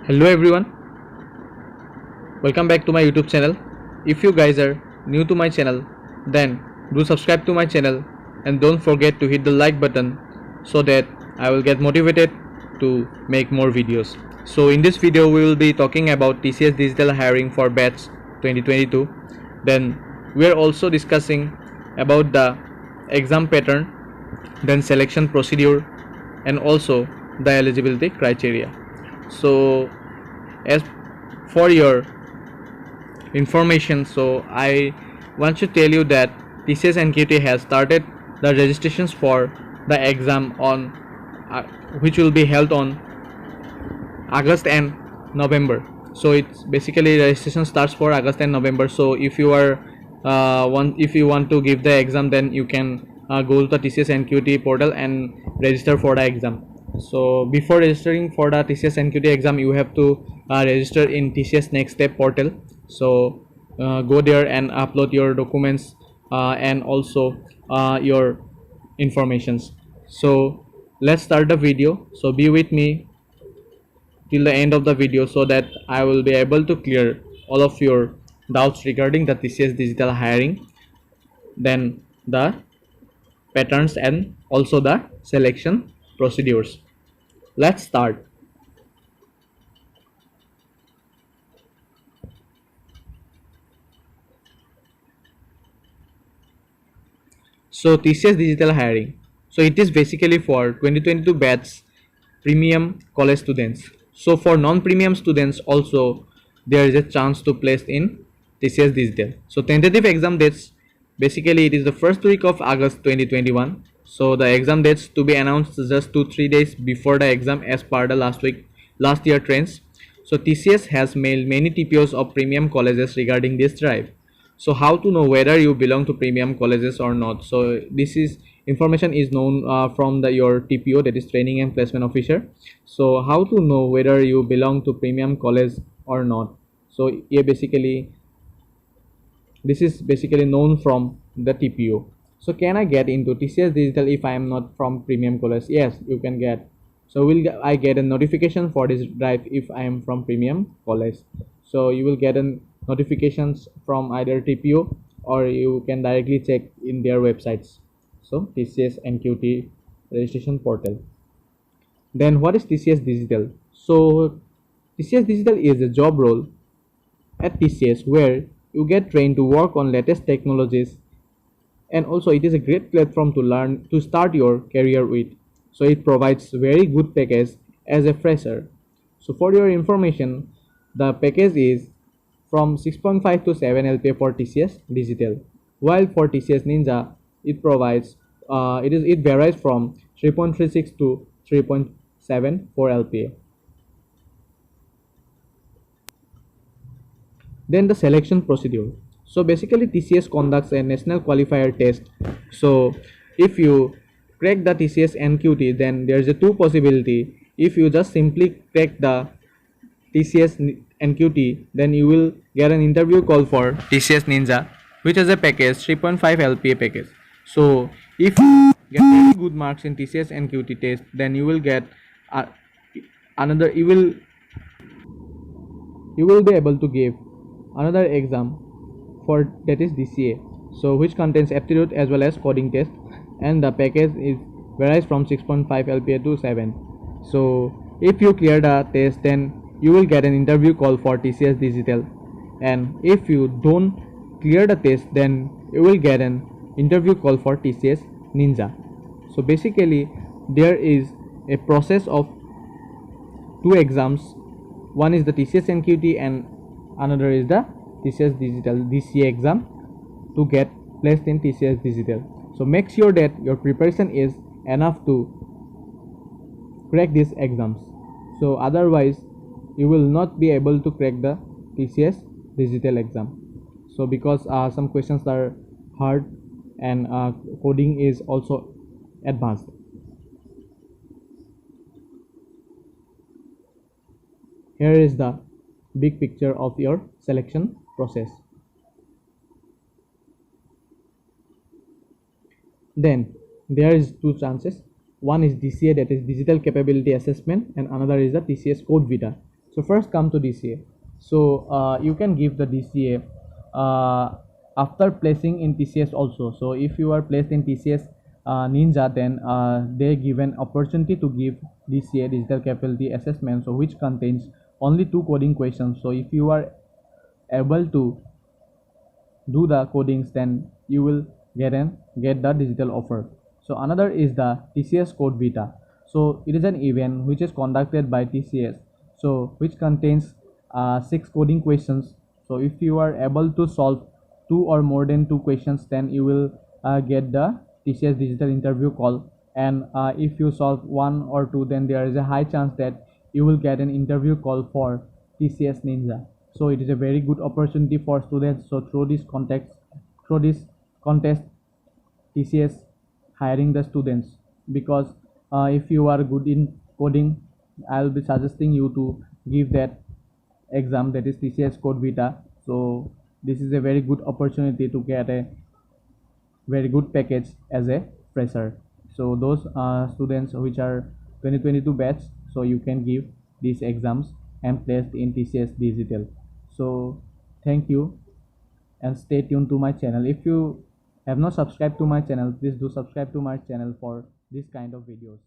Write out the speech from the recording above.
Hello everyone, welcome back to my YouTube channel. If you guys are new to my channel, then do subscribe to my channel and don't forget to hit the like button so that I will get motivated to make more videos. So in this video we will be talking about TCS digital hiring for batch 2022. Then we are also discussing about the exam pattern, then selection procedure and also the eligibility criteria. So as for your information, so I want to tell you that TCS NQT has started the registrations for the exam on which will be held on August and November. So it's basically registration starts for August and November. So if you are if you want to give the exam, then you can go to the TCS NQT portal and register for the exam. So before registering for the TCS NQT exam, you have to register in TCS Next Step portal. So go there and upload your documents and also your informations. So let's start the video. So be with me till the end of the video so that I will be able to clear all of your doubts regarding the TCS digital hiring, then the patterns and also the selection procedures. Let's start. So TCS digital hiring. So it is basically for 2022 batch premium college students. So for non-premium students also there is a chance to place in TCS digital. So tentative exam dates, basically it is the first week of August 2021. So the exam dates to be announced just 2-3 days before the exam as per the last year trends. So TCS has mailed many TPOs of premium colleges regarding this drive. So how to know whether you belong to premium colleges or not? So this is information is known from your TPO, that is training and placement officer. So how to know whether you belong to premium college or not? So yeah, basically this is basically known from the TPO. So can I get into TCS digital if I am not from premium college? Yes, you can get. So I get a notification for this drive if I am from premium college? So you will get a notifications from either TPO or you can directly check in their websites. So TCS NQT registration portal. Then what is TCS digital? So TCS digital is a job role at TCS where you get trained to work on latest technologies, and also it is a great platform to learn to start your career with. So it provides very good package as a fresher. So for your information, the package is from 6.5 to 7 LPA for TCS digital, while for TCS Ninja it provides it varies from 3.36 to 3.7 for LPA. Then the selection procedure. So basically TCS conducts a national qualifier test. So if you crack the TCS NQT, then there's a two possibility. If you just simply crack the TCS NQT, then you will get an interview call for TCS Ninja, which is a package 3.5 LPA package. So if you get very good marks in TCS NQT test, then you will get another you will be able to give another exam for that is DCA, so which contains aptitude as well as coding test, and the package is varies from 6.5 LPA to 7. So if you clear the test, then you will get an interview call for TCS digital, and if you don't clear the test, then you will get an interview call for TCS Ninja. So basically there is a process of two exams. One is the TCS NQT and another is the TCS digital DCA exam to get placed in TCS digital. So make sure that your preparation is enough to crack these exams. So otherwise you will not be able to crack the TCS digital exam. So because some questions are hard and coding is also advanced. Here is the big picture of your selection process. Then there is two chances. One is DCA, that is digital capability assessment, and another is the TCS code vita. So first come to DCA. So you can give the DCA after placing in TCS also. So if you are placed in TCS Ninja, then they give an opportunity to give DCA, digital capability assessment, so which contains only 2 coding questions. So if you are able to do the codings, then you will get the digital offer. So another is the TCS code beta. So it is an event which is conducted by TCS, so which contains 6 coding questions. So if you are able to solve 2 or more than 2 questions, then you will get the TCS digital interview call. And if you solve 1 or 2, then there is a high chance that you will get an interview call for TCS Ninja. So it is a very good opportunity for students. So through this contest, TCS hiring the students, because if you are good in coding, I'll be suggesting you to give that exam, that is TCS code beta. So this is a very good opportunity to get a very good package as a fresher. So those students which are 2022 batch, so you can give these exams and placed in TCS digital. So thank you, and stay tuned to my channel. If you have not subscribed to my channel, please do subscribe to my channel for this kind of videos.